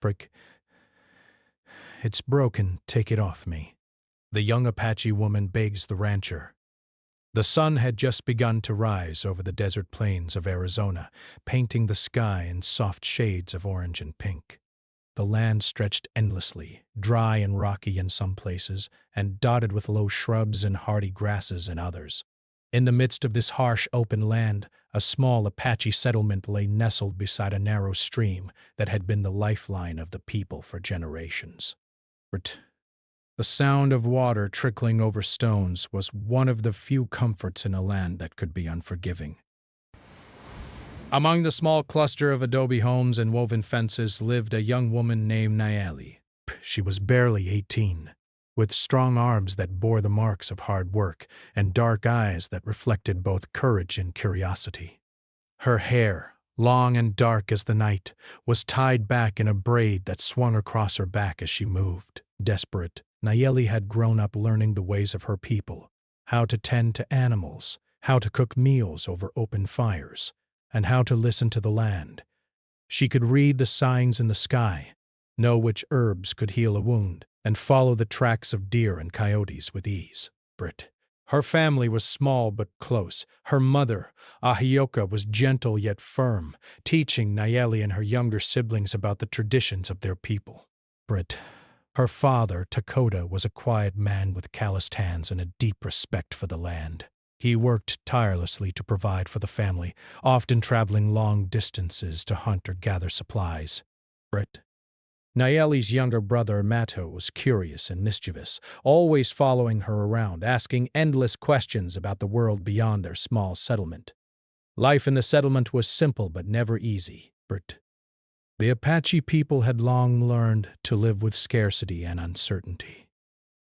Frick, it's broken, take it off me. The young Apache woman begs the rancher. The sun had just begun to rise over the desert plains of Arizona, painting the sky in soft shades of orange and pink. The land stretched endlessly, dry and rocky in some places, and dotted with low shrubs and hardy grasses in others. In the midst of this harsh open land, a small Apache settlement lay nestled beside a narrow stream that had been the lifeline of the people for generations. The sound of water trickling over stones was one of the few comforts in a land that could be unforgiving. Among the small cluster of adobe homes and woven fences lived a young woman named Nayeli. She was barely 18, with strong arms that bore the marks of hard work and dark eyes that reflected both courage and curiosity. Her hair, long and dark as the night, was tied back in a braid that swung across her back as she moved. Desperate, Nayeli had grown up learning the ways of her people, how to tend to animals, how to cook meals over open fires, and how to listen to the land. She could read the signs in the sky, know which herbs could heal a wound, and follow the tracks of deer and coyotes with ease. Her family was small but close. Her mother, Ahioka, was gentle yet firm, teaching Nayeli and her younger siblings about the traditions of their people. Her father, Takoda, was a quiet man with calloused hands and a deep respect for the land. He worked tirelessly to provide for the family, often traveling long distances to hunt or gather supplies. Nayeli's younger brother, Mato, was curious and mischievous, always following her around, asking endless questions about the world beyond their small settlement. Life in the settlement was simple but never easy. The Apache people had long learned to live with scarcity and uncertainty.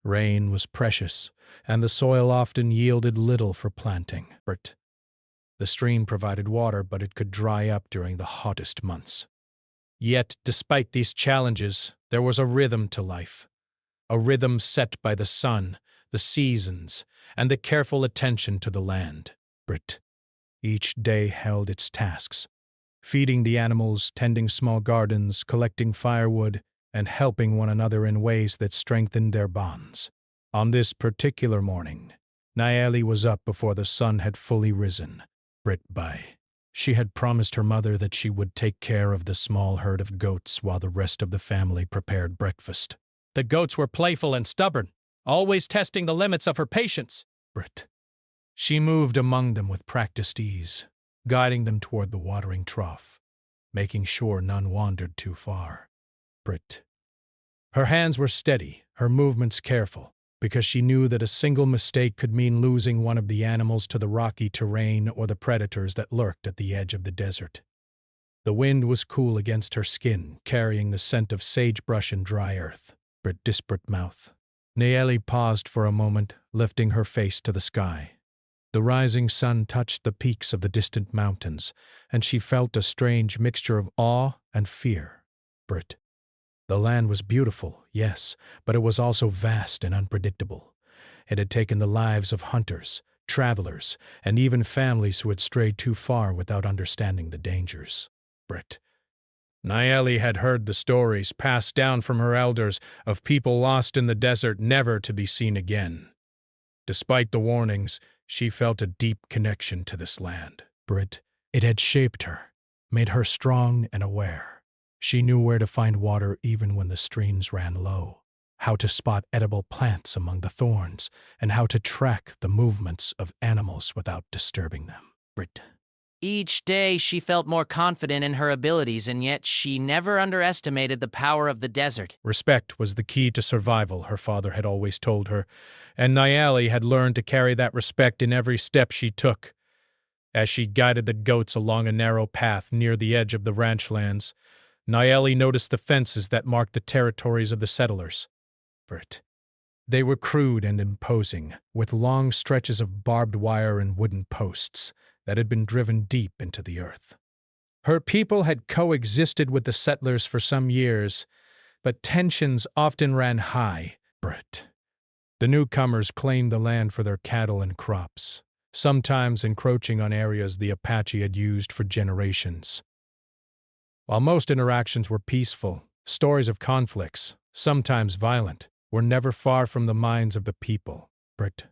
Rain was precious, and the soil often yielded little for planting. The stream provided water, but it could dry up during the hottest months. Yet, despite these challenges, there was a rhythm to life, a rhythm set by the sun, the seasons, and the careful attention to the land. Each day held its tasks, feeding the animals, tending small gardens, collecting firewood, and helping one another in ways that strengthened their bonds. On this particular morning, Nayeli was up before the sun had fully risen. She had promised her mother that she would take care of the small herd of goats while the rest of the family prepared breakfast. The goats were playful and stubborn, always testing the limits of her patience. She moved among them with practiced ease, guiding them toward the watering trough, making sure none wandered too far. Her hands were steady, her movements careful, because she knew that a single mistake could mean losing one of the animals to the rocky terrain or the predators that lurked at the edge of the desert. The wind was cool against her skin, carrying the scent of sagebrush and dry earth. Disparate mouth. Nayeli paused for a moment, lifting her face to the sky. The rising sun touched the peaks of the distant mountains, and she felt a strange mixture of awe and fear. The land was beautiful, yes, but it was also vast and unpredictable. It had taken the lives of hunters, travelers, and even families who had strayed too far without understanding the dangers. Nayeli had heard the stories passed down from her elders of people lost in the desert never to be seen again. Despite the warnings, she felt a deep connection to this land. It had shaped her, made her strong and aware. She knew where to find water even when the streams ran low, how to spot edible plants among the thorns, and how to track the movements of animals without disturbing them. Each day she felt more confident in her abilities, and yet she never underestimated the power of the desert. Respect was the key to survival, her father had always told her, and Nayeli had learned to carry that respect in every step she took. As she guided the goats along a narrow path near the edge of the ranch lands, Nayeli noticed the fences that marked the territories of the settlers. They were crude and imposing, with long stretches of barbed wire and wooden posts that had been driven deep into the earth. Her people had coexisted with the settlers for some years, but tensions often ran high. The newcomers claimed the land for their cattle and crops, sometimes encroaching on areas the Apache had used for generations. While most interactions were peaceful, Stories of conflicts, sometimes violent, were never far from the minds of the people. Brit.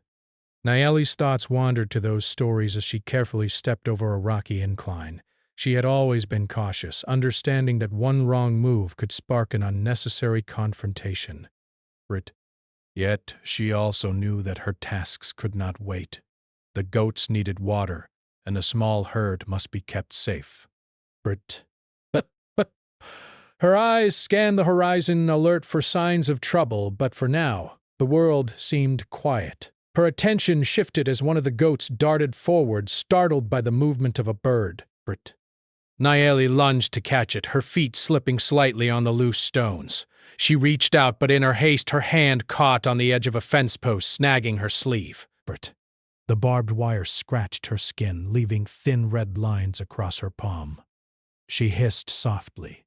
Nayeli's thoughts wandered to those stories as she carefully stepped over a rocky incline. She had always been cautious, understanding that one wrong move could spark an unnecessary confrontation. Brit. Yet she also knew that her tasks could not wait. The goats needed water, and the small herd must be kept safe. Brit. But. Her eyes scanned the horizon, alert for signs of trouble, but for now, the world seemed quiet. Her attention shifted as one of the goats darted forward, startled by the movement of a bird. Brit. Nayeli lunged to catch it, her feet slipping slightly on the loose stones. She reached out, but in her haste, her hand caught on the edge of a fence post, snagging her sleeve. Brit. The barbed wire scratched her skin, leaving thin red lines across her palm. She hissed softly,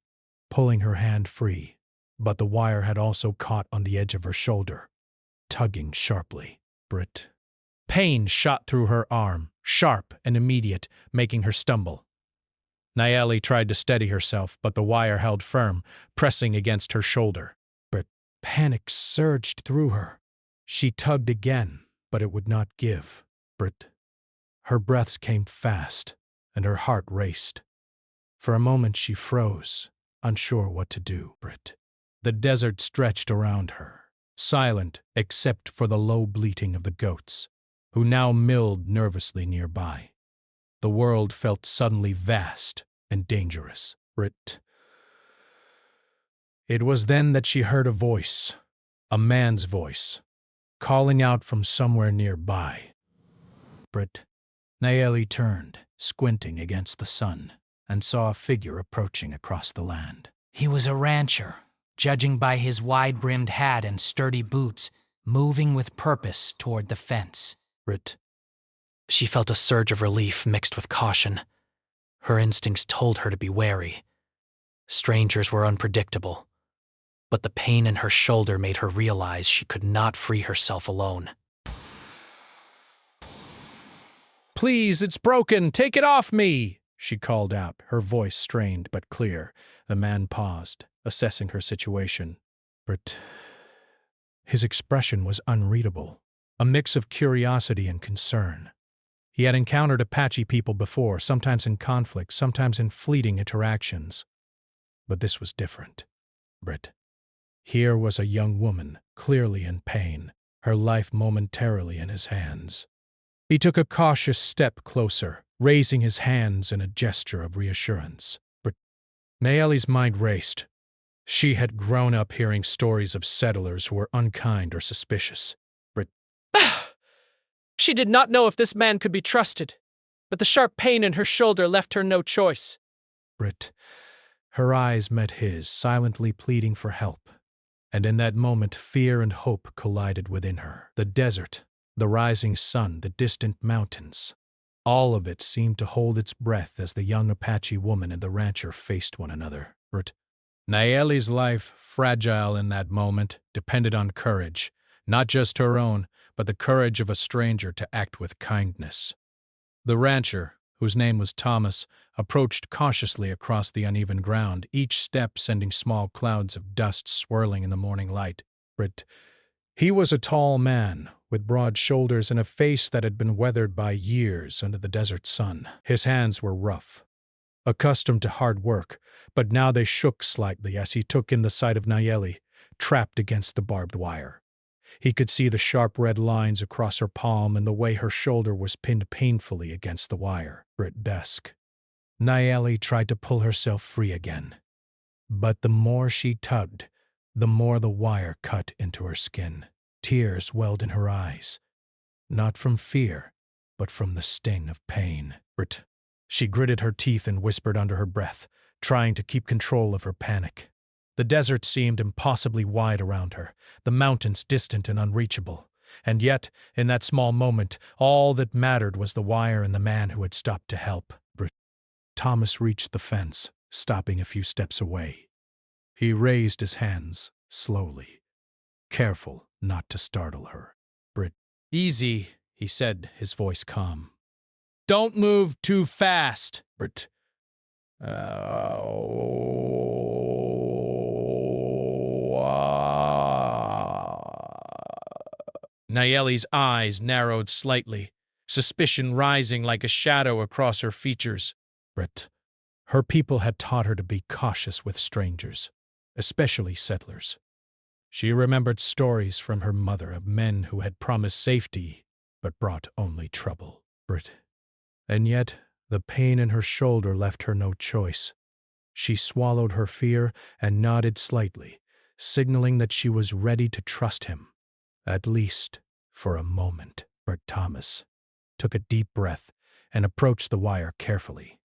pulling her hand free, but the wire had also caught on the edge of her shoulder, tugging sharply. Brit. Pain shot through her arm, sharp and immediate, making her stumble. Nayeli tried to steady herself, but the wire held firm, pressing against her shoulder. Brit. Panic surged through her. She tugged again, but it would not give. Brit. Her breaths came fast, and her heart raced. For a moment she froze, unsure what to do. Brit. The desert stretched around her, silent except for the low bleating of the goats, who now milled nervously nearby. The world felt suddenly vast and dangerous. Brit. It was then that she heard a man's voice, calling out from somewhere nearby. Brit. Nayeli turned, squinting against the sun, and saw a figure approaching across the land. He was a rancher, judging by his wide-brimmed hat and sturdy boots, moving with purpose toward the fence. Brit. She felt a surge of relief mixed with caution. Her instincts told her to be wary. Strangers were unpredictable, but the pain in her shoulder made her realize she could not free herself alone. Please, it's broken! Take it off me! She called out, her voice strained but clear. The man paused, assessing her situation. Brit. His expression was unreadable, a mix of curiosity and concern. He had encountered Apache people before, sometimes in conflict, sometimes in fleeting interactions. But this was different. Brit. Here was a young woman, clearly in pain, her life momentarily in his hands. He took a cautious step closer, raising his hands in a gesture of reassurance. Brit. Nayeli's mind raced. She had grown up hearing stories of settlers who were unkind or suspicious. Brit. She did not know if this man could be trusted, but the sharp pain in her shoulder left her no choice. Brit. Her eyes met his, silently pleading for help. And in that moment, fear and hope collided within her. The desert, the rising sun, the distant mountains. All of it seemed to hold its breath as the young Apache woman and the rancher faced one another. Brit. Nayeli's life, fragile in that moment, depended on courage, not just her own, but the courage of a stranger to act with kindness. The rancher, whose name was Thomas, approached cautiously across the uneven ground, each step sending small clouds of dust swirling in the morning light. Brit. He was a tall man, with broad shoulders and a face that had been weathered by years under the desert sun. His hands were rough, accustomed to hard work, but now they shook slightly as he took in the sight of Nayeli, trapped against the barbed wire. He could see the sharp red lines across her palm and the way her shoulder was pinned painfully against the wire. Brit. Desk. Nayeli tried to pull herself free again, but the more she tugged, the more the wire cut into her skin. Tears welled in her eyes, not from fear, but from the sting of pain. Brit. She gritted her teeth and whispered under her breath, trying to keep control of her panic. The desert seemed impossibly wide around her, the mountains distant and unreachable. And yet, in that small moment, all that mattered was the wire and the man who had stopped to help. Brit. Thomas reached the fence, stopping a few steps away. He raised his hands, slowly, careful not to startle her. Brit. Easy, he said, his voice calm. Don't move too fast. Brit. Nayeli's eyes narrowed slightly, suspicion rising like a shadow across her features. Brit. Her people had taught her to be cautious with strangers, especially settlers. She remembered stories from her mother of men who had promised safety but brought only trouble. Brit. And yet, the pain in her shoulder left her no choice. She swallowed her fear and nodded slightly, signaling that she was ready to trust him, at least for a moment. Bert Thomas took a deep breath and approached the wire carefully.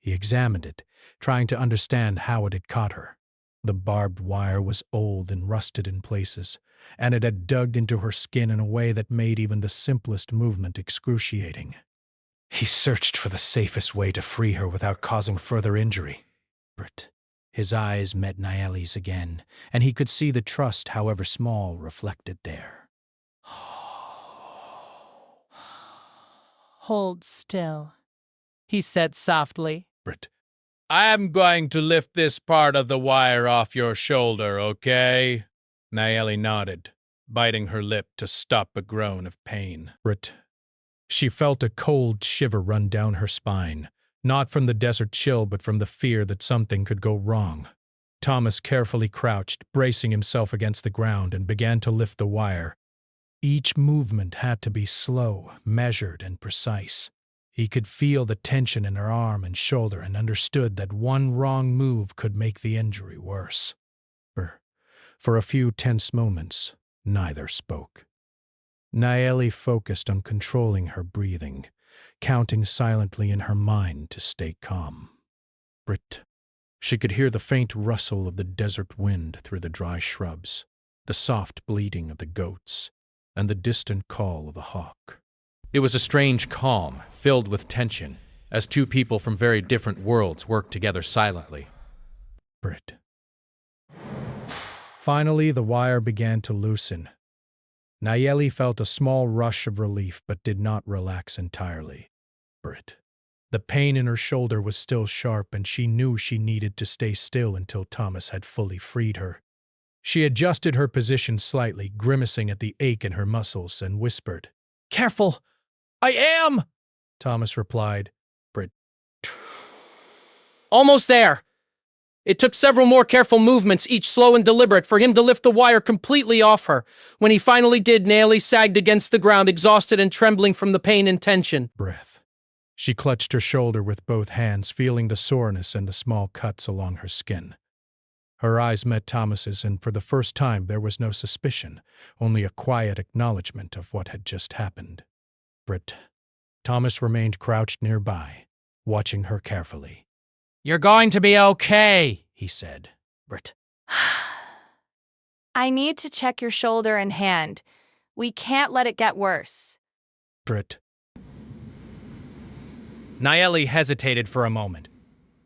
He examined it, trying to understand how it had caught her. The barbed wire was old and rusted in places, and it had dug into her skin in a way that made even the simplest movement excruciating. He searched for the safest way to free her without causing further injury. Brit. His eyes met Nayeli's again, and he could see the trust, however small, reflected there. Hold still, he said softly. Brit. I'm going to lift this part of the wire off your shoulder, okay? Nayeli nodded, biting her lip to stop a groan of pain. Brit. She felt a cold shiver run down her spine, not from the desert chill but from the fear that something could go wrong. Thomas carefully crouched, bracing himself against the ground, and began to lift the wire. Each movement had to be slow, measured, and precise. He could feel the tension in her arm and shoulder and understood that one wrong move could make the injury worse. For a few tense moments, neither spoke. Nayeli focused on controlling her breathing, counting silently in her mind to stay calm. Brit. She could hear the faint rustle of the desert wind through the dry shrubs, the soft bleating of the goats, and the distant call of a hawk. It was a strange calm, filled with tension, as two people from very different worlds worked together silently. Brit. Finally, the wire began to loosen. Nayeli felt a small rush of relief but did not relax entirely. Brit. The pain in her shoulder was still sharp, and she knew she needed to stay still until Thomas had fully freed her. She adjusted her position slightly, grimacing at the ache in her muscles, and whispered, "Careful! I am!" Thomas replied. Brit. Almost there. It took several more careful movements, each slow and deliberate, for him to lift the wire completely off her. When he finally did, Nayeli sagged against the ground, exhausted and trembling from the pain and tension. Breath. She clutched her shoulder with both hands, feeling the soreness and the small cuts along her skin. Her eyes met Thomas's, and for the first time there was no suspicion, only a quiet acknowledgement of what had just happened. Brit. Thomas remained crouched nearby, watching her carefully. "You're going to be okay," he said. Brit. I need to check your shoulder and hand. We can't let it get worse. Brit. Nayeli hesitated for a moment.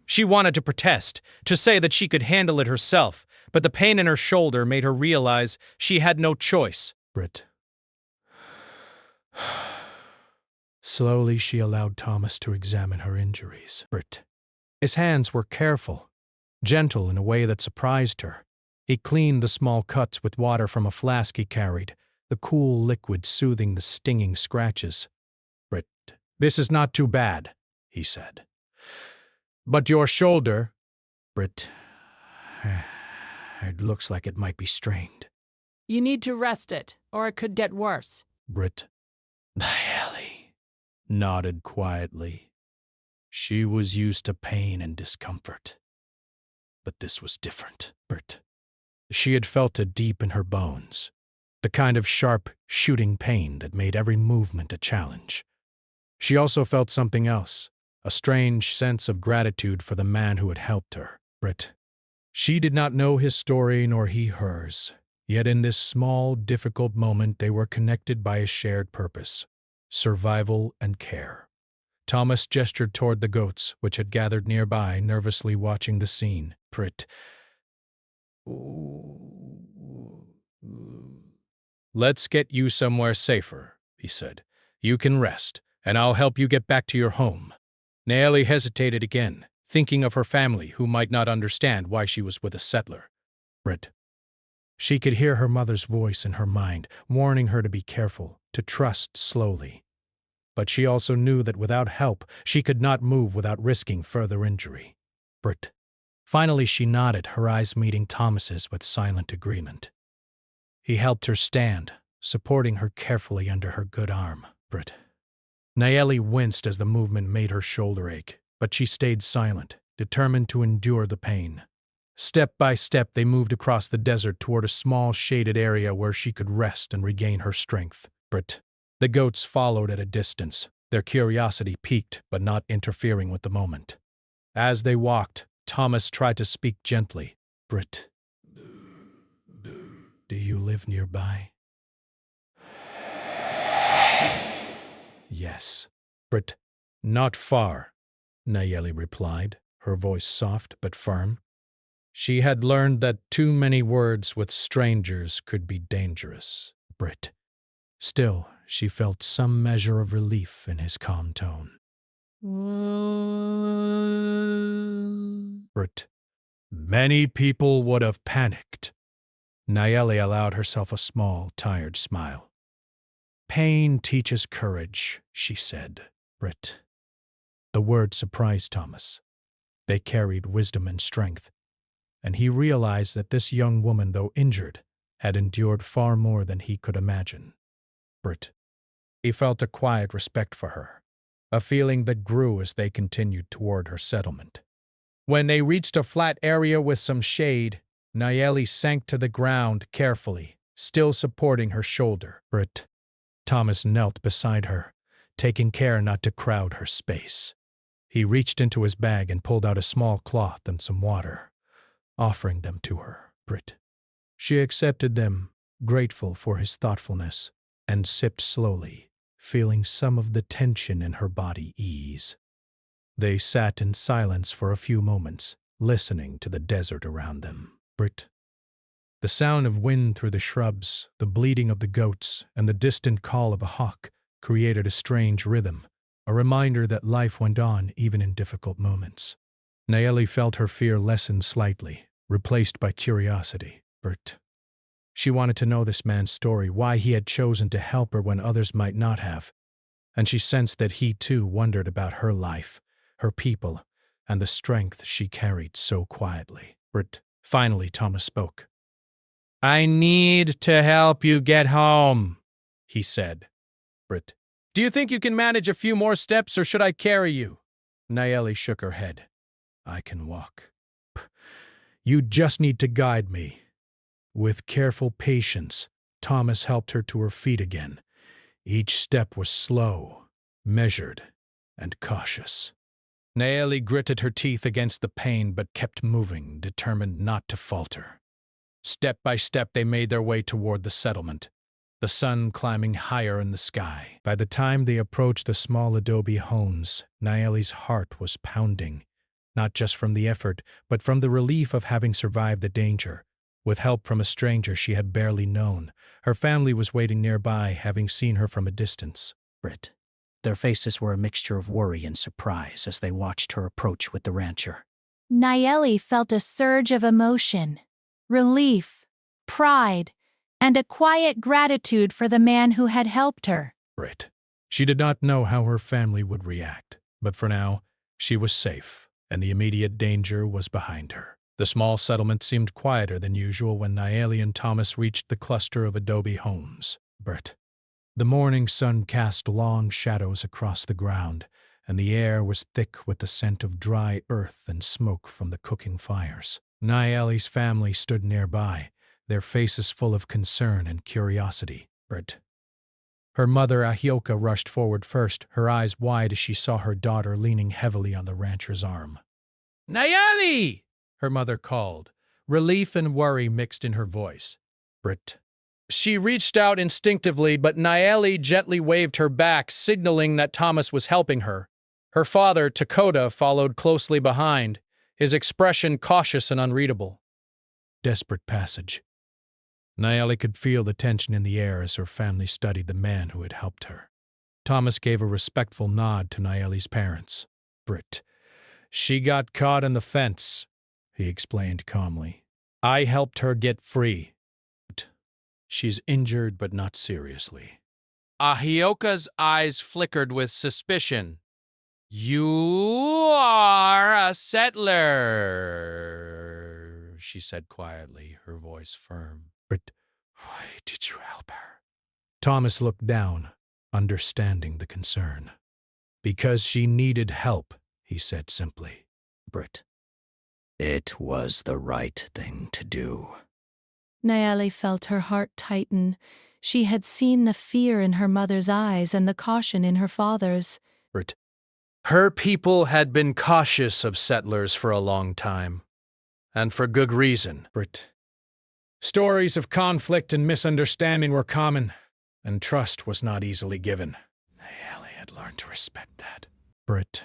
She wanted to protest, to say that she could handle it herself, but the pain in her shoulder made her realize she had no choice. Brit. Slowly, she allowed Thomas to examine her injuries. Brit. His hands were careful, gentle in a way that surprised her. He cleaned the small cuts with water from a flask he carried, the cool liquid soothing the stinging scratches. Brit. This is not too bad, he said. But your shoulder, Brit, it looks like it might be strained. You need to rest it, or it could get worse. Brit. Nayeli nodded quietly. She was used to pain and discomfort. But this was different. Brit. She had felt it deep in her bones, the kind of sharp, shooting pain that made every movement a challenge. She also felt something else, a strange sense of gratitude for the man who had helped her. Brit. She did not know his story nor he hers, yet in this small, difficult moment they were connected by a shared purpose, survival and care. Thomas gestured toward the goats, which had gathered nearby, nervously watching the scene. Brit. Let's get you somewhere safer, he said. You can rest, and I'll help you get back to your home. Nayeli hesitated again, thinking of her family who might not understand why she was with a settler. Brit. She could hear her mother's voice in her mind, warning her to be careful, to trust slowly. But she also knew that without help, she could not move without risking further injury. Britt. Finally she nodded, her eyes meeting Thomas's with silent agreement. He helped her stand, supporting her carefully under her good arm. Britt. Nayeli winced as the movement made her shoulder ache, but she stayed silent, determined to endure the pain. Step by step they moved across the desert toward a small shaded area where she could rest and regain her strength. Britt. The goats followed at a distance, their curiosity piqued but not interfering with the moment. As they walked, Thomas tried to speak gently. Britt, do you live nearby? Yes. Britt, not far, Nayeli replied, her voice soft but firm. She had learned that too many words with strangers could be dangerous. Britt. Still, she felt some measure of relief in his calm tone. Britt. Many people would have panicked. Nayeli allowed herself a small, tired smile. Pain teaches courage, she said. Britt. The words surprised Thomas. They carried wisdom and strength, and he realized that this young woman, though injured, had endured far more than he could imagine. Britt. He felt a quiet respect for her, a feeling that grew as they continued toward her settlement. When they reached a flat area with some shade, Nayeli sank to the ground carefully, still supporting her shoulder. Britt. Thomas knelt beside her, taking care not to crowd her space. He reached into his bag and pulled out a small cloth and some water, offering them to her. Britt. She accepted them, grateful for his thoughtfulness, and sipped slowly, feeling some of the tension in her body ease. They sat in silence for a few moments, listening to the desert around them. Britt. The sound of wind through the shrubs, the bleating of the goats, and the distant call of a hawk created a strange rhythm, a reminder that life went on even in difficult moments. Nayeli felt her fear lessen slightly, replaced by curiosity. Britt. She wanted to know this man's story, why he had chosen to help her when others might not have, and she sensed that he too wondered about her life, her people, and the strength she carried so quietly. Britt. Finally, Thomas spoke. I need to help you get home, he said. Britt. Do you think you can manage a few more steps, or should I carry you? Nayeli shook her head. I can walk. You just need to guide me. With careful patience, Thomas helped her to her feet again. Each step was slow, measured, and cautious. Nayeli gritted her teeth against the pain but kept moving, determined not to falter. Step by step they made their way toward the settlement, the sun climbing higher in the sky. By the time they approached the small adobe homes, Nayeli's heart was pounding, not just from the effort, but from the relief of having survived the danger. With help from a stranger she had barely known, her family was waiting nearby, having seen her from a distance. Britt. Their faces were a mixture of worry and surprise as they watched her approach with the rancher. Nayeli felt a surge of emotion, relief, pride, and a quiet gratitude for the man who had helped her. Britt. She did not know how her family would react, but for now, she was safe, and the immediate danger was behind her. The small settlement seemed quieter than usual when Nayeli and Thomas reached the cluster of adobe homes. Britt. The morning sun cast long shadows across the ground, and the air was thick with the scent of dry earth and smoke from the cooking fires. Nayeli's family stood nearby, their faces full of concern and curiosity. Britt. Her mother, Ahioka, rushed forward first, her eyes wide as she saw her daughter leaning heavily on the rancher's arm. Nayeli! Her mother called, relief and worry mixed in her voice. Britt. She reached out instinctively, but Nayeli gently waved her back, signaling that Thomas was helping her. Her father, Takota, followed closely behind, his expression cautious and unreadable. Desperate passage. Nayeli could feel the tension in the air as her family studied the man who had helped her. Thomas gave a respectful nod to Nayeli's parents. Britt. She got caught in the fence, he explained calmly. I helped her get free. She's injured, but not seriously. Ahioka's eyes flickered with suspicion. You are a settler, she said quietly, her voice firm. But why did you help her? Thomas looked down, understanding the concern. Because she needed help, he said simply. Britt, it was the right thing to do. Nayeli felt her heart tighten. She had seen the fear in her mother's eyes and the caution in her father's. Britt, Her people had been cautious of settlers for a long time, and for good reason. Britt. Stories of conflict and misunderstanding were common, and trust was not easily given. Nayeli had learned to respect that. Britt.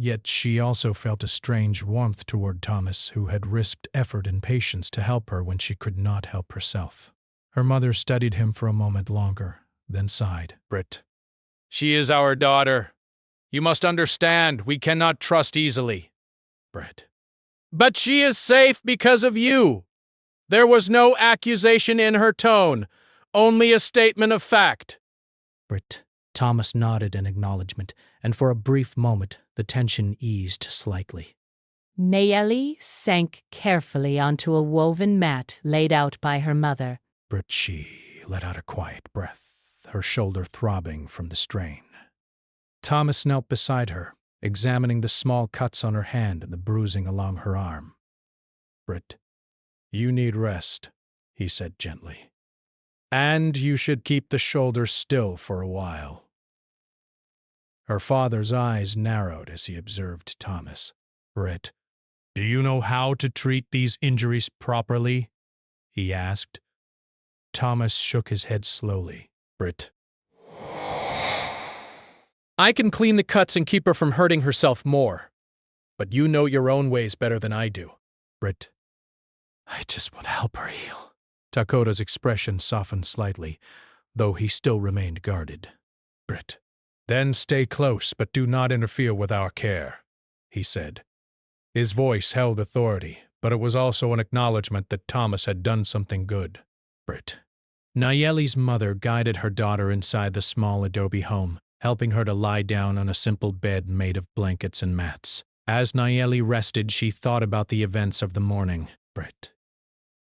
Yet she also felt a strange warmth toward Thomas, who had risked effort and patience to help her when she could not help herself. Her mother studied him for a moment longer, then sighed. Britt, she is our daughter. You must understand, we cannot trust easily. Britt. But she is safe because of you. There was no accusation in her tone, only a statement of fact. Britt. Thomas nodded in acknowledgement, and for a brief moment the tension eased slightly. Nayeli sank carefully onto a woven mat laid out by her mother. Britt, she let out a quiet breath, her shoulder throbbing from the strain. Thomas knelt beside her, examining the small cuts on her hand and the bruising along her arm. Britt, you need rest, he said gently. And you should keep the shoulder still for a while. Her father's eyes narrowed as he observed Thomas. Britt, do you know how to treat these injuries properly? He asked. Thomas shook his head slowly. Britt. I can clean the cuts and keep her from hurting herself more. But you know your own ways better than I do. Britt, I just want to help her heal. Takota's expression softened slightly, though he still remained guarded. Britt, then stay close, but do not interfere with our care, he said. His voice held authority, but it was also an acknowledgement that Thomas had done something good. Britt. Nayeli's mother guided her daughter inside the small adobe home, helping her to lie down on a simple bed made of blankets and mats. As Nayeli rested, she thought about the events of the morning. Britt.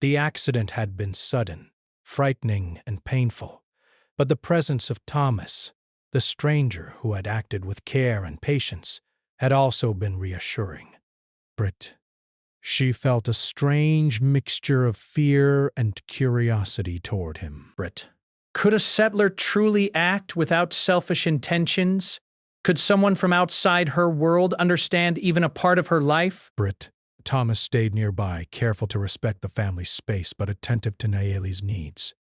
The accident had been sudden, frightening, and painful, but the presence of Thomas, the stranger who had acted with care and patience, had also been reassuring. Britt. She felt a strange mixture of fear and curiosity toward him. Britt. Could a settler truly act without selfish intentions? Could someone from outside her world understand even a part of her life? Britt. Thomas stayed nearby, careful to respect the family's space but attentive to Nayeli's needs.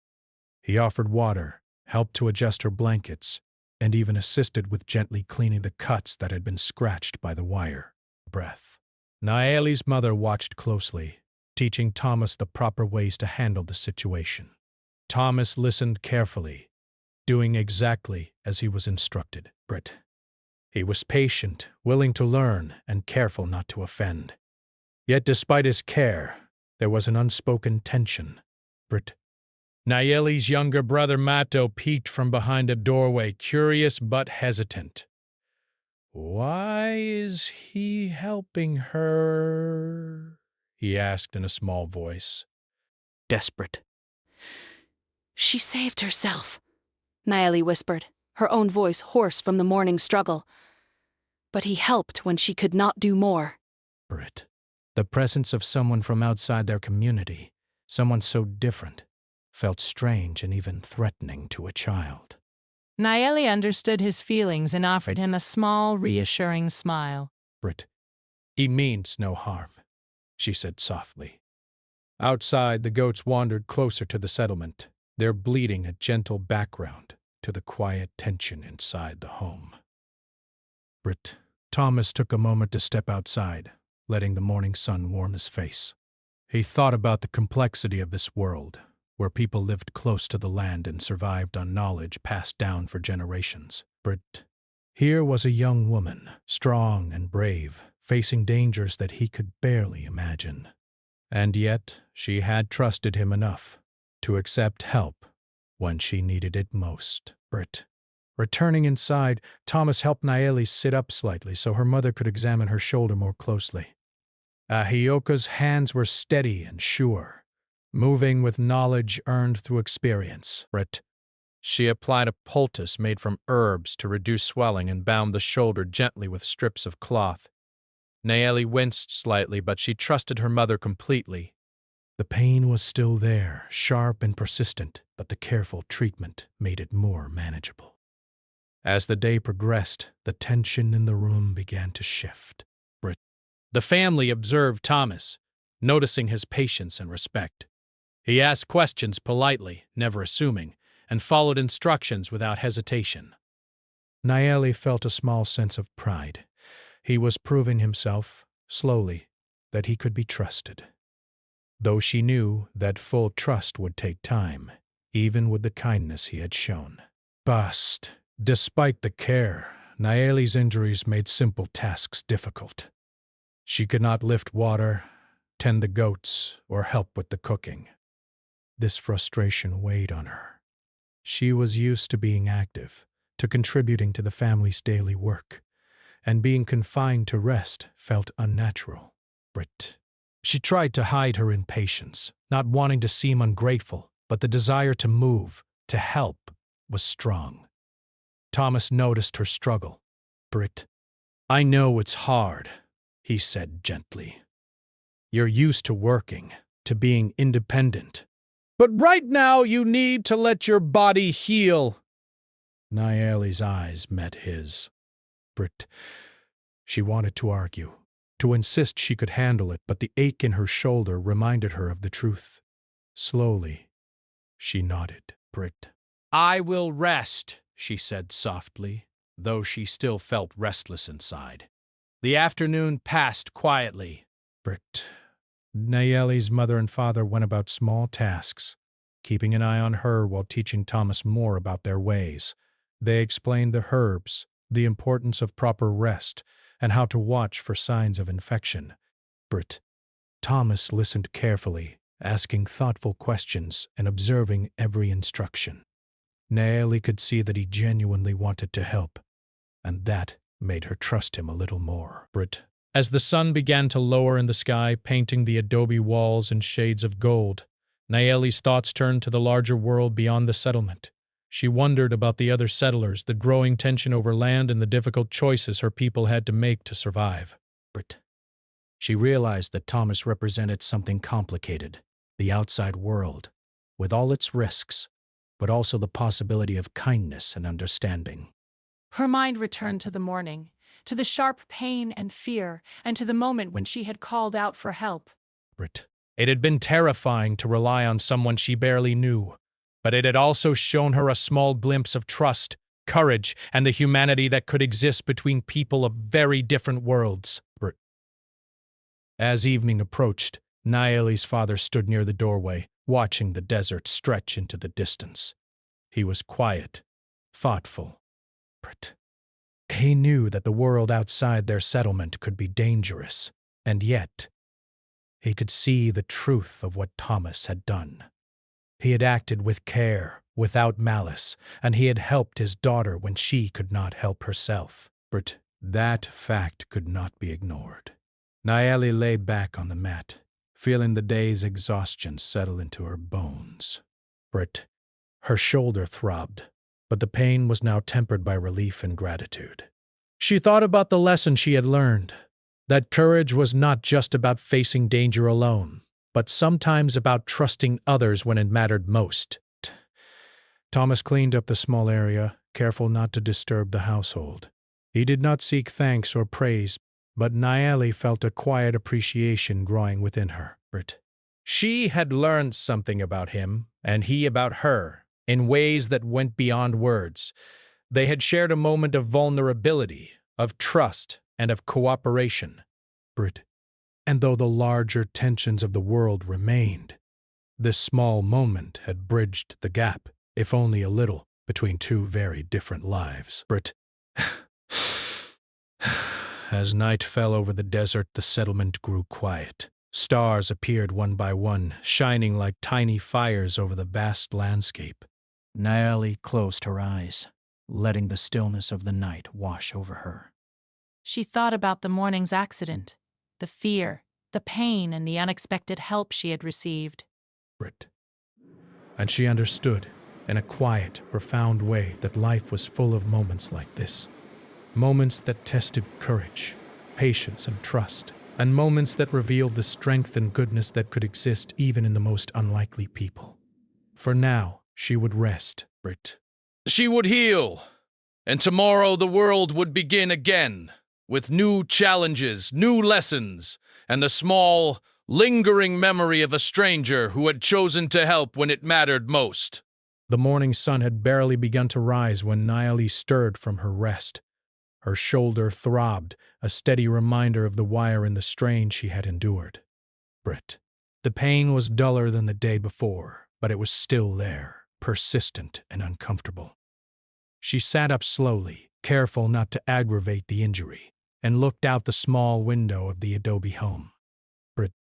He offered water, helped to adjust her blankets, and even assisted with gently cleaning the cuts that had been scratched by the wire. Breath. Nayeli's mother watched closely, teaching Thomas the proper ways to handle the situation. Thomas listened carefully, doing exactly as he was instructed. Britt. He was patient, willing to learn, and careful not to offend. Yet despite his care, there was an unspoken tension. Britt. Nayeli's younger brother Mato peeked from behind a doorway, curious but hesitant. Why is he helping her? He asked in a small voice. Desperate. She saved herself, Nayeli whispered, her own voice hoarse from the morning struggle. But he helped when she could not do more. Britt. The presence of someone from outside their community, someone so different, felt strange and even threatening to a child. Nayeli understood his feelings and offered him a small, reassuring smile. Britt. He means no harm, she said softly. Outside, the goats wandered closer to the settlement, their bleating a gentle background to the quiet tension inside the home. Britt. Thomas took a moment to step outside, letting the morning sun warm his face. He thought about the complexity of this world, where people lived close to the land and survived on knowledge passed down for generations. Britt. Here was a young woman, strong and brave, facing dangers that he could barely imagine. And yet, she had trusted him enough, to accept help when she needed it most. Brit. Returning inside, Thomas helped Naeli sit up slightly so her mother could examine her shoulder more closely. Ahioka's hands were steady and sure, moving with knowledge earned through experience. Brit. She applied a poultice made from herbs to reduce swelling and bound the shoulder gently with strips of cloth. Naeli winced slightly, but she trusted her mother completely. The pain was still there, sharp and persistent, but the careful treatment made it more manageable. As the day progressed, the tension in the room began to shift. The family observed Thomas, noticing his patience and respect. He asked questions politely, never assuming, and followed instructions without hesitation. Naeli felt a small sense of pride. He was proving himself, slowly, that he could be trusted. Though she knew that full trust would take time, even with the kindness he had shown. But, despite the care, Naeli's injuries made simple tasks difficult. She could not lift water, tend the goats, or help with the cooking. This frustration weighed on her. She was used to being active, to contributing to the family's daily work, and being confined to rest felt unnatural. She tried to hide her impatience, not wanting to seem ungrateful, but the desire to move, to help, was strong. Thomas noticed her struggle. I know it's hard, he said gently. You're used to working, to being independent. But right now you need to let your body heal. Naeli's eyes met his. She wanted to argue, to insist she could handle it, but the ache in her shoulder reminded her of the truth. Slowly, she nodded. I will rest, she said softly, though she still felt restless inside. The afternoon passed quietly. Naeli's mother and father went about small tasks, keeping an eye on her while teaching Thomas more about their ways. They explained the herbs, the importance of proper rest, and how to watch for signs of infection. Thomas listened carefully, asking thoughtful questions and observing every instruction. Naeli could see that he genuinely wanted to help, and that made her trust him a little more. As the sun began to lower in the sky, painting the adobe walls in shades of gold, Naeli's thoughts turned to the larger world beyond the settlement. She wondered about the other settlers, the growing tension over land, and the difficult choices her people had to make to survive. She realized that Thomas represented something complicated, the outside world, with all its risks, but also the possibility of kindness and understanding. Her mind returned to the morning, to the sharp pain and fear, and to the moment when she had called out for help. It had been terrifying to rely on someone she barely knew, but it had also shown her a small glimpse of trust, courage, and the humanity that could exist between people of very different worlds. As evening approached, Naeli's father stood near the doorway, watching the desert stretch into the distance. He was quiet, thoughtful. He knew that the world outside their settlement could be dangerous, and yet he could see the truth of what Thomas had done. He had acted with care, without malice, and he had helped his daughter when she could not help herself. That fact could not be ignored. Naeli lay back on the mat, feeling the day's exhaustion settle into her bones. Her shoulder throbbed, but the pain was now tempered by relief and gratitude. She thought about the lesson she had learned, that courage was not just about facing danger alone, but sometimes about trusting others when it mattered most. Thomas cleaned up the small area, careful not to disturb the household. He did not seek thanks or praise, but Naeli felt a quiet appreciation growing within her. She had learned something about him, and he about her, in ways that went beyond words. They had shared a moment of vulnerability, of trust, and of cooperation. And though the larger tensions of the world remained, this small moment had bridged the gap, if only a little, between two very different lives. As night fell over the desert, the settlement grew quiet. Stars appeared one by one, shining like tiny fires over the vast landscape. Naeli closed her eyes, letting the stillness of the night wash over her. She thought about the morning's accident, the fear, the pain, and the unexpected help she had received. And she understood, in a quiet, profound way, that life was full of moments like this. Moments that tested courage, patience, and trust, and moments that revealed the strength and goodness that could exist even in the most unlikely people. For now, she would rest. She would heal, and tomorrow the world would begin again, with new challenges, new lessons, and the small, lingering memory of a stranger who had chosen to help when it mattered most. The morning sun had barely begun to rise when Naeli stirred from her rest. Her shoulder throbbed, a steady reminder of the wire in the strain she had endured. The pain was duller than the day before, but it was still there, persistent and uncomfortable. She sat up slowly, careful not to aggravate the injury, and looked out the small window of the adobe home.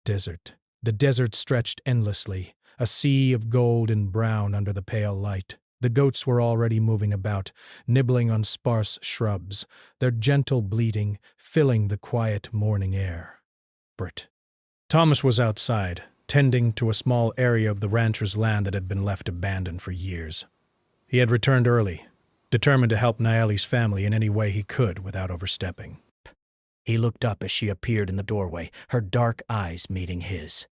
Desert. The desert stretched endlessly, a sea of gold and brown under the pale light. The goats were already moving about, nibbling on sparse shrubs, their gentle bleating filling the quiet morning air. Thomas was outside, tending to a small area of the rancher's land that had been left abandoned for years. He had returned early, determined to help Naeli's family in any way he could without overstepping. He looked up as she appeared in the doorway, her dark eyes meeting his.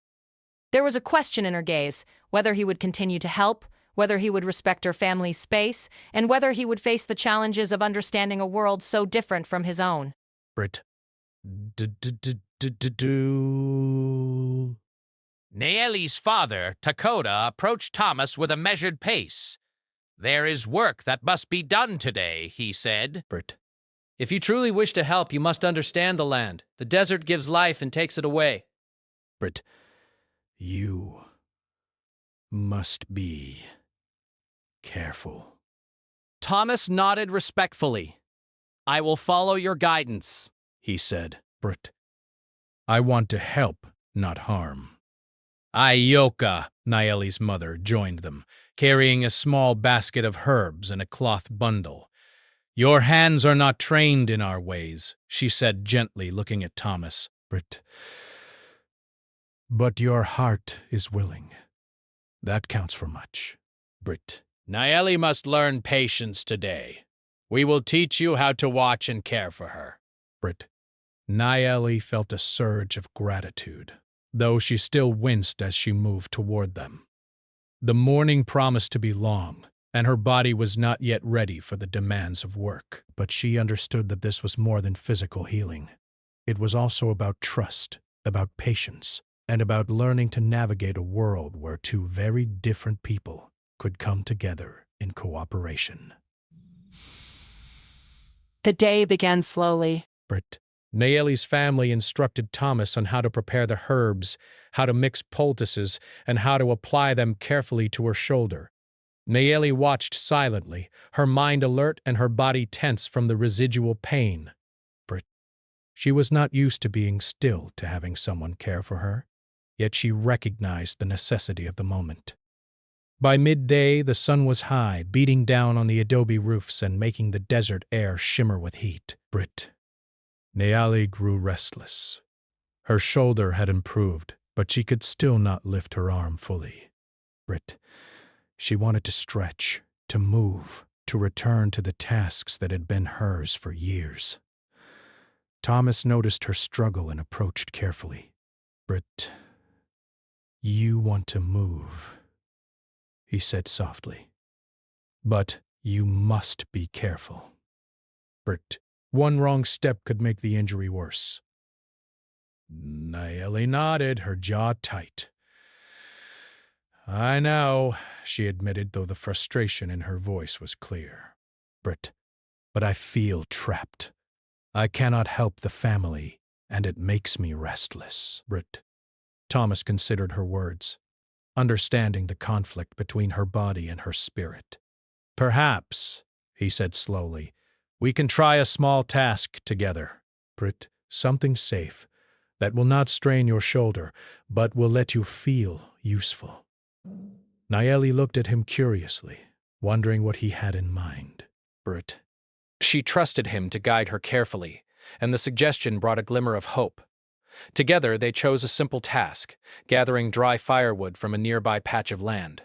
There was a question in her gaze, whether he would continue to help, whether he would respect her family's space, and whether he would face the challenges of understanding a world so different from his own. Naeli's father, Takoda, approached Thomas with a measured pace. "There is work that must be done today," he said. If you truly wish to help, you must understand the land. The desert gives life and takes it away. You must be careful. Thomas nodded respectfully. "I will follow your guidance," he said. I want to help, not harm. Ayoka, Naeli's mother, joined them, carrying a small basket of herbs and a cloth bundle. "Your hands are not trained in our ways," she said gently, looking at Thomas. But your heart is willing. That counts for much. Naeli must learn patience today. We will teach you how to watch and care for her. Naeli felt a surge of gratitude, though she still winced as she moved toward them. The morning promised to be long, and her body was not yet ready for the demands of work. But she understood that this was more than physical healing. It was also about trust, about patience, and about learning to navigate a world where two very different people could come together in cooperation. The day began slowly. Naeli's family instructed Thomas on how to prepare the herbs, how to mix poultices, and how to apply them carefully to her shoulder. Naeli watched silently, her mind alert and her body tense from the residual pain. She was not used to being still, to having someone care for her, yet she recognized the necessity of the moment. By midday, the sun was high, beating down on the adobe roofs and making the desert air shimmer with heat. Naeli grew restless. Her shoulder had improved, but she could still not lift her arm fully. She wanted to stretch, to move, to return to the tasks that had been hers for years. Thomas noticed her struggle and approached carefully. You want to move, he said softly. But you must be careful. One wrong step could make the injury worse. Naeli nodded, her jaw tight. I know, she admitted, though the frustration in her voice was clear. But I feel trapped. I cannot help the family, and it makes me restless. Thomas considered her words, understanding the conflict between her body and her spirit. Perhaps, he said slowly, we can try a small task together. Something safe, that will not strain your shoulder, but will let you feel useful. Nayeli looked at him curiously, wondering what he had in mind. Brute. She trusted him to guide her carefully, and the suggestion brought a glimmer of hope. Together, they chose a simple task, gathering dry firewood from a nearby patch of land.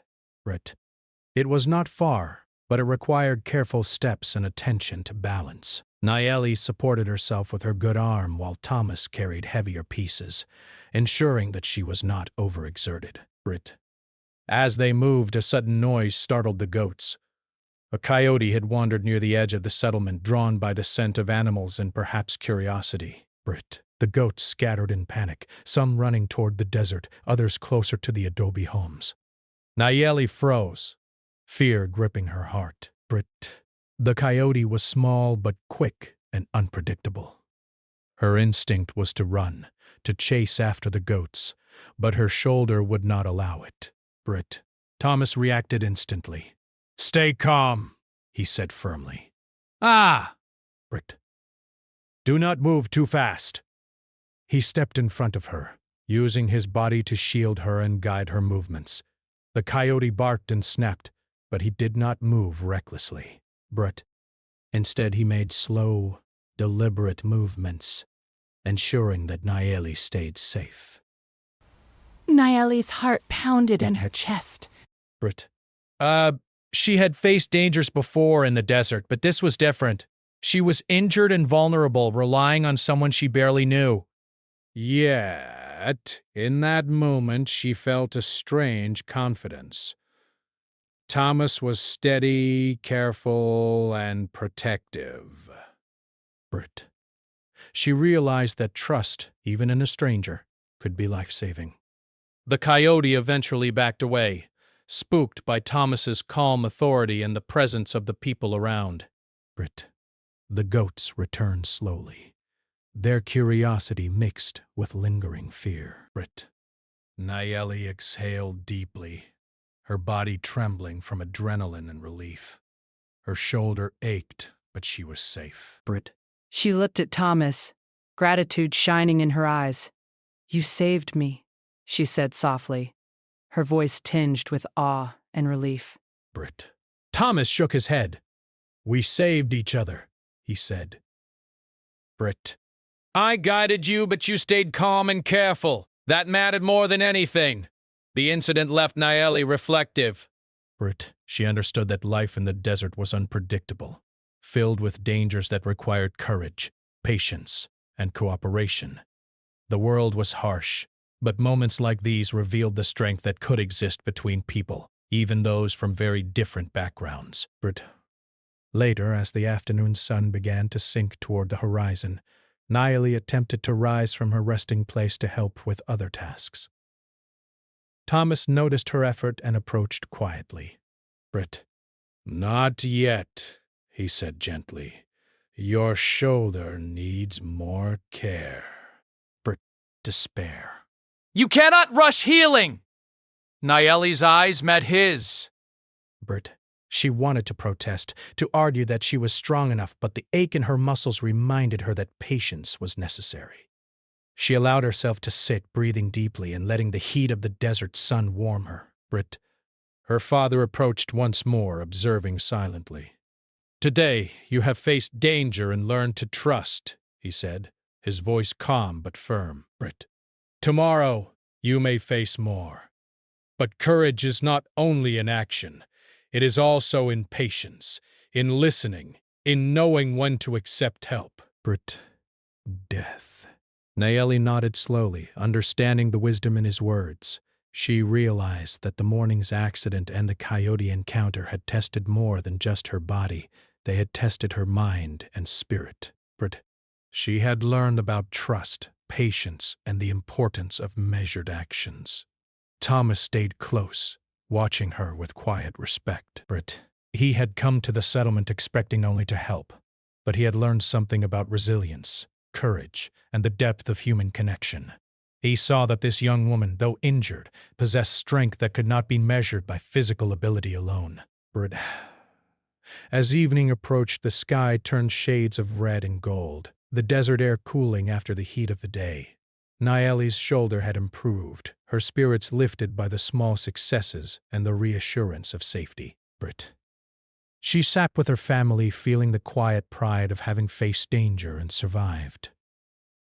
It was not far, but it required careful steps and attention to balance. Nayeli supported herself with her good arm while Thomas carried heavier pieces, ensuring that she was not overexerted. As they moved, a sudden noise startled the goats. A coyote had wandered near the edge of the settlement, drawn by the scent of animals and perhaps curiosity. The goats scattered in panic, some running toward the desert, others closer to the adobe homes. Nayeli froze, fear gripping her heart. The coyote was small but quick and unpredictable. Her instinct was to run, to chase after the goats, but her shoulder would not allow it. Thomas reacted instantly. "Stay calm," he said firmly. "Ah!" "Do not move too fast." He stepped in front of her, using his body to shield her and guide her movements. The coyote barked and snapped, but he did not move recklessly. Instead, he made slow, deliberate movements, ensuring that Nayeli stayed safe. Nayeli's heart pounded in her chest. She had faced dangers before in the desert, but this was different. She was injured and vulnerable, relying on someone she barely knew. Yet, in that moment, she felt a strange confidence. Thomas was steady, careful, and protective. She realized that trust, even in a stranger, could be life-saving. The coyote eventually backed away, spooked by Thomas's calm authority and the presence of the people around. The goats returned slowly, their curiosity mixed with lingering fear. Nayeli exhaled deeply, her body trembling from adrenaline and relief. Her shoulder ached, but she was safe. She looked at Thomas, gratitude shining in her eyes. "You saved me," she said softly, her voice tinged with awe and relief. Thomas shook his head. "We saved each other," he said. "I guided you, but you stayed calm and careful. That mattered more than anything." The incident left Nayeli reflective. She understood that life in the desert was unpredictable, filled with dangers that required courage, patience, and cooperation. The world was harsh, but moments like these revealed the strength that could exist between people, even those from very different backgrounds. Later, as the afternoon sun began to sink toward the horizon, Nayeli attempted to rise from her resting place to help with other tasks. Thomas noticed her effort and approached quietly. "Not yet," he said gently. "Your shoulder needs more care." Despair. "You cannot rush healing!" Nayeli's eyes met his. She wanted to protest, to argue that she was strong enough, but the ache in her muscles reminded her that patience was necessary. She allowed herself to sit, breathing deeply and letting the heat of the desert sun warm her. Her father approached once more, observing silently. "Today, you have faced danger and learned to trust," he said, his voice calm but firm. "Tomorrow, you may face more. But courage is not only in action. It is also in patience, in listening, in knowing when to accept help." Death. Nayeli nodded slowly, understanding the wisdom in his words. She realized that the morning's accident and the coyote encounter had tested more than just her body. They had tested her mind and spirit. She had learned about trust, patience, and the importance of measured actions. Thomas stayed close, watching her with quiet respect. He had come to the settlement expecting only to help, but he had learned something about resilience, courage, and the depth of human connection. He saw that this young woman, though injured, possessed strength that could not be measured by physical ability alone. As evening approached, the sky turned shades of red and gold, the desert air cooling after the heat of the day. Naeli's shoulder had improved, her spirits lifted by the small successes and the reassurance of safety. Brit. She sat with her family, feeling the quiet pride of having faced danger and survived.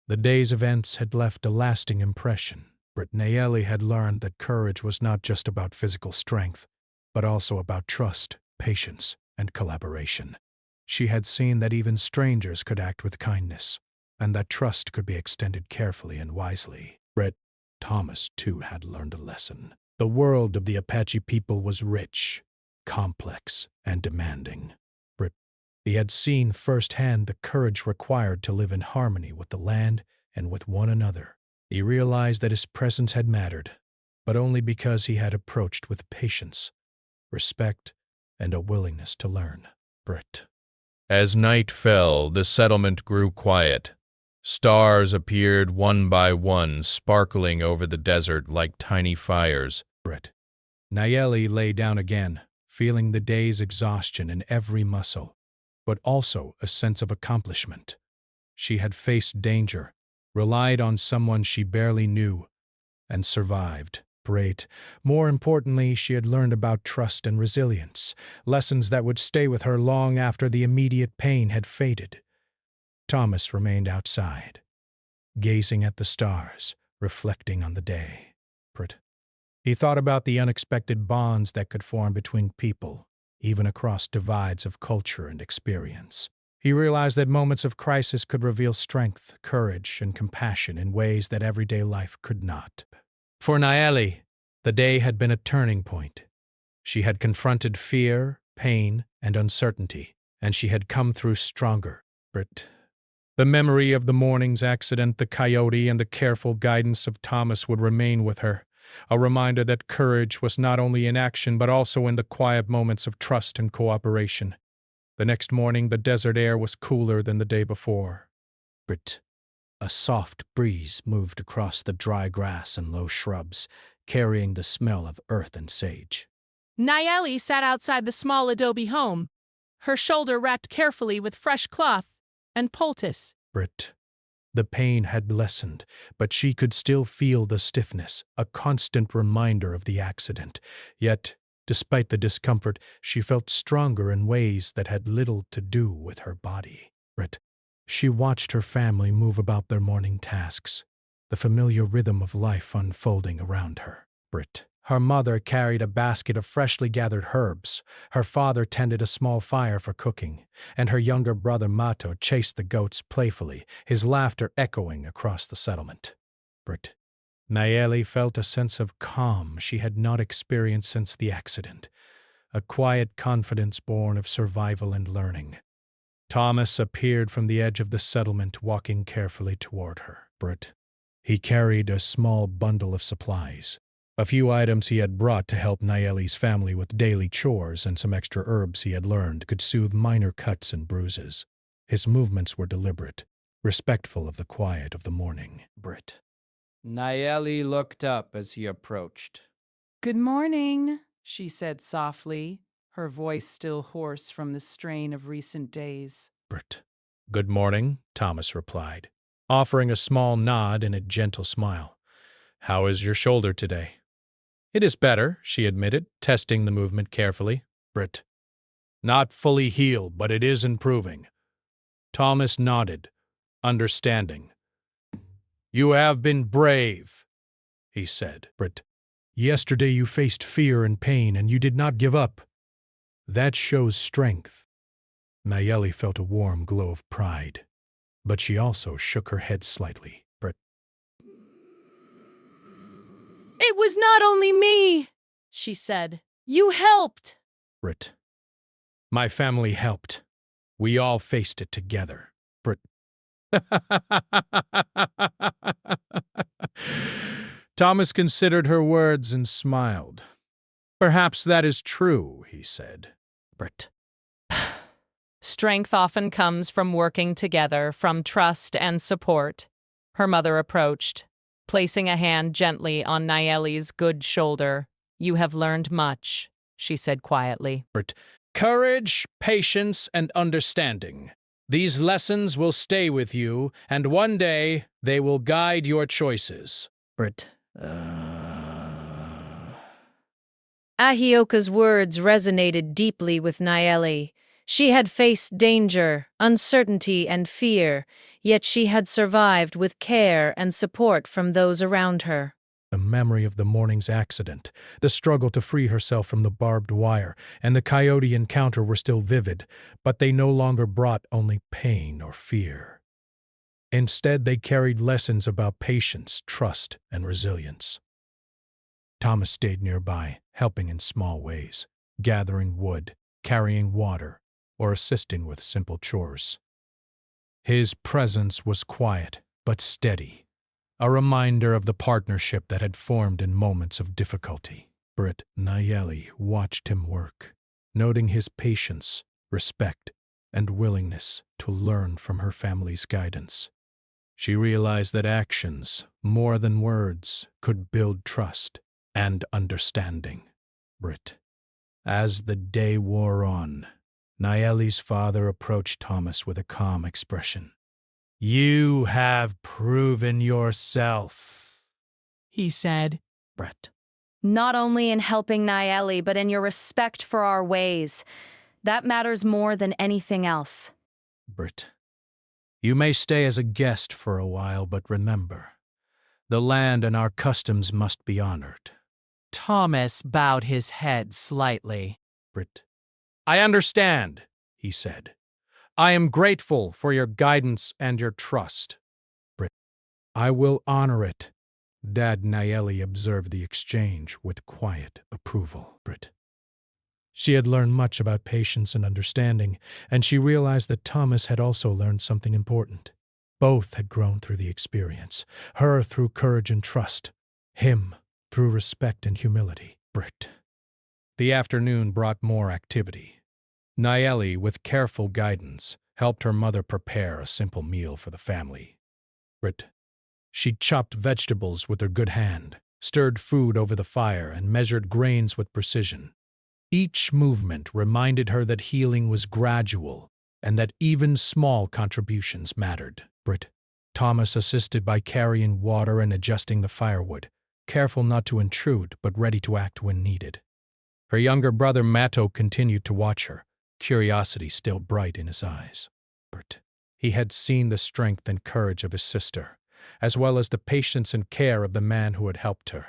The day's events had left a lasting impression. Naeli had learned that courage was not just about physical strength, but also about trust, patience, and collaboration. She had seen that even strangers could act with kindness, and that trust could be extended carefully and wisely. Thomas, too, had learned a lesson. The world of the Apache people was rich, complex, and demanding. He had seen firsthand the courage required to live in harmony with the land and with one another. He realized that his presence had mattered, but only because he had approached with patience, respect, and a willingness to learn. As night fell, the settlement grew quiet. Stars appeared one by one, sparkling over the desert like tiny fires. Naeli lay down again, feeling the day's exhaustion in every muscle, but also a sense of accomplishment. She had faced danger, relied on someone she barely knew, and survived. More importantly, she had learned about trust and resilience, lessons that would stay with her long after the immediate pain had faded. Thomas remained outside, gazing at the stars, reflecting on the day. He thought about the unexpected bonds that could form between people, even across divides of culture and experience. He realized that moments of crisis could reveal strength, courage, and compassion in ways that everyday life could not. For Naeli, the day had been a turning point. She had confronted fear, pain, and uncertainty, and she had come through stronger. The memory of the morning's accident, the coyote, and the careful guidance of Thomas would remain with her, a reminder that courage was not only in action but also in the quiet moments of trust and cooperation. The next morning, the desert air was cooler than the day before. A soft breeze moved across the dry grass and low shrubs, carrying the smell of earth and sage. Naeli sat outside the small adobe home, her shoulder wrapped carefully with fresh cloth and poultice. The pain had lessened, but she could still feel the stiffness, a constant reminder of the accident. Yet, despite the discomfort, she felt stronger in ways that had little to do with her body. She watched her family move about their morning tasks, the familiar rhythm of life unfolding around her. Her mother carried a basket of freshly gathered herbs, her father tended a small fire for cooking, and her younger brother Mato chased the goats playfully, his laughter echoing across the settlement. Naeli felt a sense of calm she had not experienced since the accident, a quiet confidence born of survival and learning. Thomas appeared from the edge of the settlement, walking carefully toward her. He carried a small bundle of supplies, a few items he had brought to help Naeli's family with daily chores, and some extra herbs he had learned could soothe minor cuts and bruises. His movements were deliberate, respectful of the quiet of the morning. Naeli looked up as he approached. "Good morning," she said softly, her voice still hoarse from the strain of recent days. Good morning, Thomas replied, offering a small nod and a gentle smile. How is your shoulder today? It is better, she admitted, testing the movement carefully. Not fully healed, but it is improving. Thomas nodded, understanding. You have been brave, he said. Yesterday you faced fear and pain, and you did not give up. That shows strength. Naeli felt a warm glow of pride, but she also shook her head slightly. It was not only me, she said. You helped. My family helped. We all faced it together. Thomas considered her words and smiled. Perhaps that is true, he said. Strength often comes from working together, from trust and support. Her mother approached, placing a hand gently on Naeli's good shoulder. You have learned much, she said quietly. Courage, patience, and understanding. These lessons will stay with you, and one day they will guide your choices. Brit. Ahioka's words resonated deeply with Naeli. She had faced danger, uncertainty, and fear, yet she had survived with care and support from those around her. The memory of the morning's accident, the struggle to free herself from the barbed wire, and the coyote encounter were still vivid, but they no longer brought only pain or fear. Instead, they carried lessons about patience, trust, and resilience. Thomas stayed nearby, helping in small ways, gathering wood, carrying water, or assisting with simple chores. His presence was quiet but steady, a reminder of the partnership that had formed in moments of difficulty. Brit Naeli watched him work, noting his patience, respect, and willingness to learn from her family's guidance. She realized that actions, more than words, could build trust and understanding. Brit. As the day wore on, Naeli's father approached Thomas with a calm expression. "You have proven yourself," he said. Brit. Not only in helping Naeli, but in your respect for our ways. That matters more than anything else. Brit. You may stay as a guest for a while, but remember, the land and our customs must be honored. Thomas bowed his head slightly. Brit. I understand, he said. I am grateful for your guidance and your trust. Brit. I will honor it. Dad Naeli observed the exchange with quiet approval. Brit. She had learned much about patience and understanding, and she realized that Thomas had also learned something important. Both had grown through the experience, her through courage and trust, him through respect and humility. Brit. The afternoon brought more activity. Naeli, with careful guidance, helped her mother prepare a simple meal for the family. Brit. She chopped vegetables with her good hand, stirred food over the fire, and measured grains with precision. Each movement reminded her that healing was gradual and that even small contributions mattered. Brit. Thomas assisted by carrying water and adjusting the firewood, careful not to intrude but ready to act when needed. Her younger brother Matto continued to watch her, curiosity still bright in his eyes. Brit. He had seen the strength and courage of his sister, as well as the patience and care of the man who had helped her.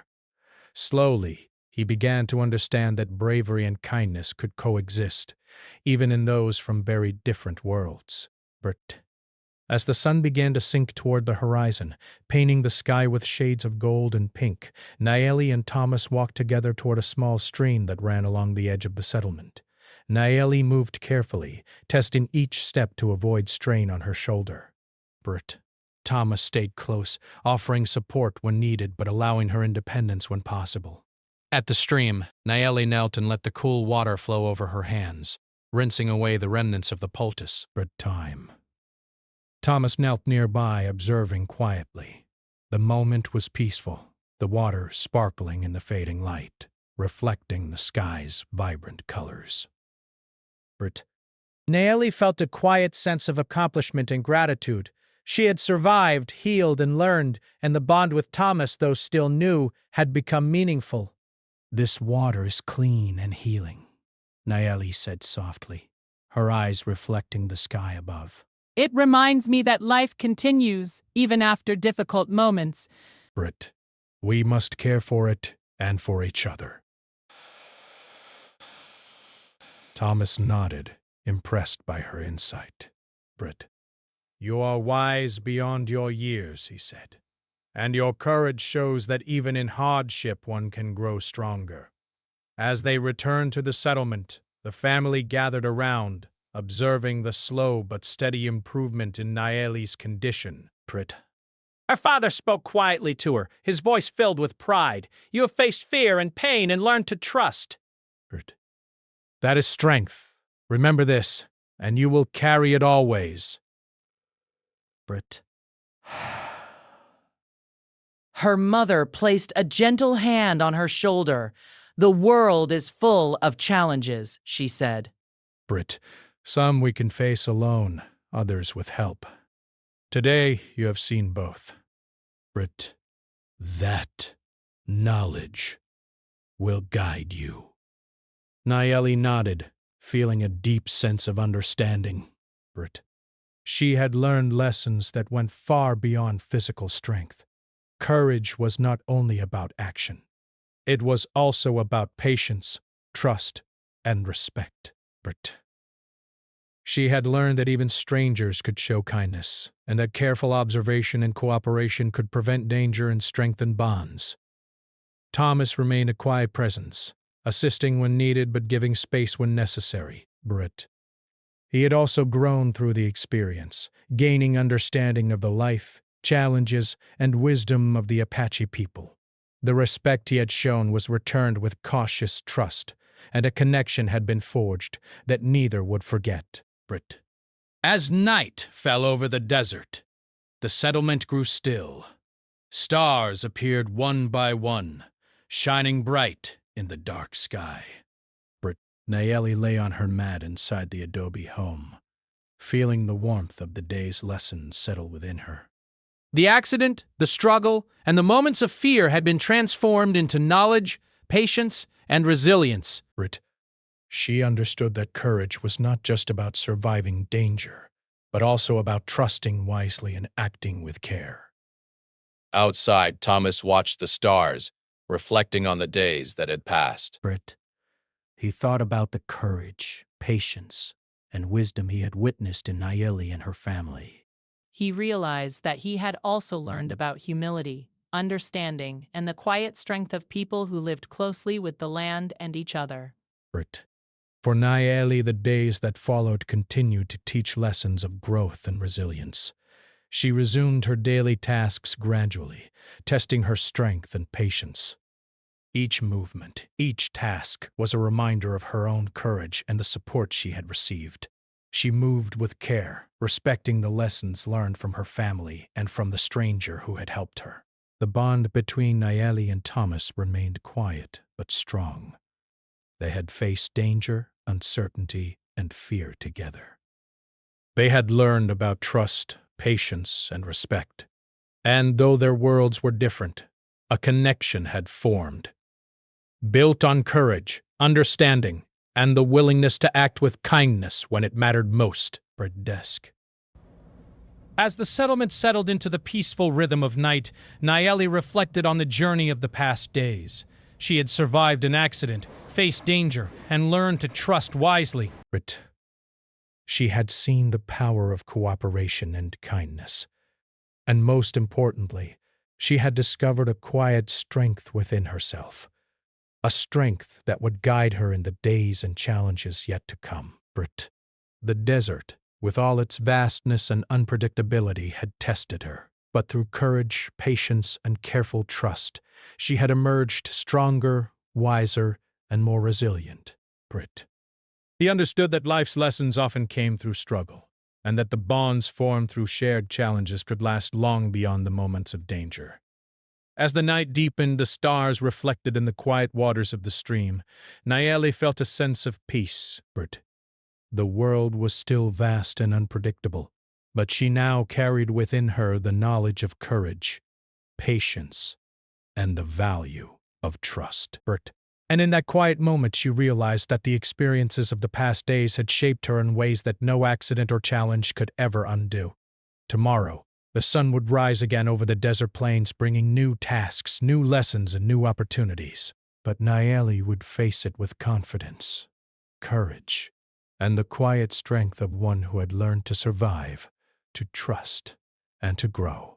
Slowly, he began to understand that bravery and kindness could coexist, even in those from very different worlds. Brit. As the sun began to sink toward the horizon, painting the sky with shades of gold and pink, Naeli and Thomas walked together toward a small stream that ran along the edge of the settlement. Naeli moved carefully, testing each step to avoid strain on her shoulder. Brit. Thomas stayed close, offering support when needed but allowing her independence when possible. At the stream, Naeli knelt and let the cool water flow over her hands, rinsing away the remnants of the poultice. Brit. Time. Thomas knelt nearby, observing quietly. The moment was peaceful, the water sparkling in the fading light, reflecting the sky's vibrant colors. Brit. Naeli felt a quiet sense of accomplishment and gratitude. She had survived, healed, and learned, and the bond with Thomas, though still new, had become meaningful. This water is clean and healing, Naeli said softly, her eyes reflecting the sky above. It reminds me that life continues, even after difficult moments. Brit. We must care for it and for each other. Thomas nodded, impressed by her insight. Brit. You are wise beyond your years, he said, and your courage shows that even in hardship one can grow stronger. As they returned to the settlement, the family gathered around, observing the slow but steady improvement in Naeli's condition. Brit. Her father spoke quietly to her, his voice filled with pride. You have faced fear and pain and learned to trust. Brit. That is strength. Remember this, and you will carry it always. Brit. Her mother placed a gentle hand on her shoulder. The world is full of challenges, she said. Brit. Some we can face alone, others with help. Today you have seen both. Brit, that knowledge will guide you. Nayeli nodded, feeling a deep sense of understanding. Brit. She had learned lessons that went far beyond physical strength. Courage was not only about action. It was also about patience, trust, and respect. Brit. She had learned that even strangers could show kindness, and that careful observation and cooperation could prevent danger and strengthen bonds. Thomas remained a quiet presence, assisting when needed but giving space when necessary. Brit. He had also grown through the experience, gaining understanding of the life, challenges, and wisdom of the Apache people. The respect he had shown was returned with cautious trust, and a connection had been forged that neither would forget. Brit. As night fell over the desert, the settlement grew still. Stars appeared one by one, shining bright in the dark sky. Brit. Nayeli lay on her mat inside the adobe home, feeling the warmth of the day's lessons settle within her. The accident, the struggle, and the moments of fear had been transformed into knowledge, patience, and resilience. Brit. She understood that courage was not just about surviving danger, but also about trusting wisely and acting with care. Outside, Thomas watched the stars, reflecting on the days that had passed. Brit. He thought about the courage, patience, and wisdom he had witnessed in Nayeli and her family. He realized that he had also learned about humility, understanding, and the quiet strength of people who lived closely with the land and each other. Brit. For Nayeli, the days that followed continued to teach lessons of growth and resilience. She resumed her daily tasks gradually, testing her strength and patience. Each movement, each task was a reminder of her own courage and the support she had received. She moved with care, respecting the lessons learned from her family and from the stranger who had helped her. The bond between Nayeli and Thomas remained quiet but strong. They had faced danger, uncertainty, and fear together. They had learned about trust, patience, and respect. And though their worlds were different, a connection had formed. Built on courage, understanding, and the willingness to act with kindness when it mattered most. Desk. As the settlement settled into the peaceful rhythm of night, Nayeli reflected on the journey of the past days. She had survived an accident, faced danger, and learned to trust wisely. But she had seen the power of cooperation and kindness. And most importantly, she had discovered a quiet strength within herself. A strength that would guide her in the days and challenges yet to come. Brit. The desert, with all its vastness and unpredictability, had tested her. But through courage, patience, and careful trust, she had emerged stronger, wiser, and more resilient. Brit. He understood that life's lessons often came through struggle, and that the bonds formed through shared challenges could last long beyond the moments of danger. As the night deepened, the stars reflected in the quiet waters of the stream. Nayeli felt a sense of peace. Brit. The world was still vast and unpredictable, but she now carried within her the knowledge of courage, patience, and the value of trust. Brit. And in that quiet moment she realized that the experiences of the past days had shaped her in ways that no accident or challenge could ever undo. Tomorrow, the sun would rise again over the desert plains, bringing new tasks, new lessons, and new opportunities. But Nayeli would face it with confidence, courage, and the quiet strength of one who had learned to survive, to trust, and to grow.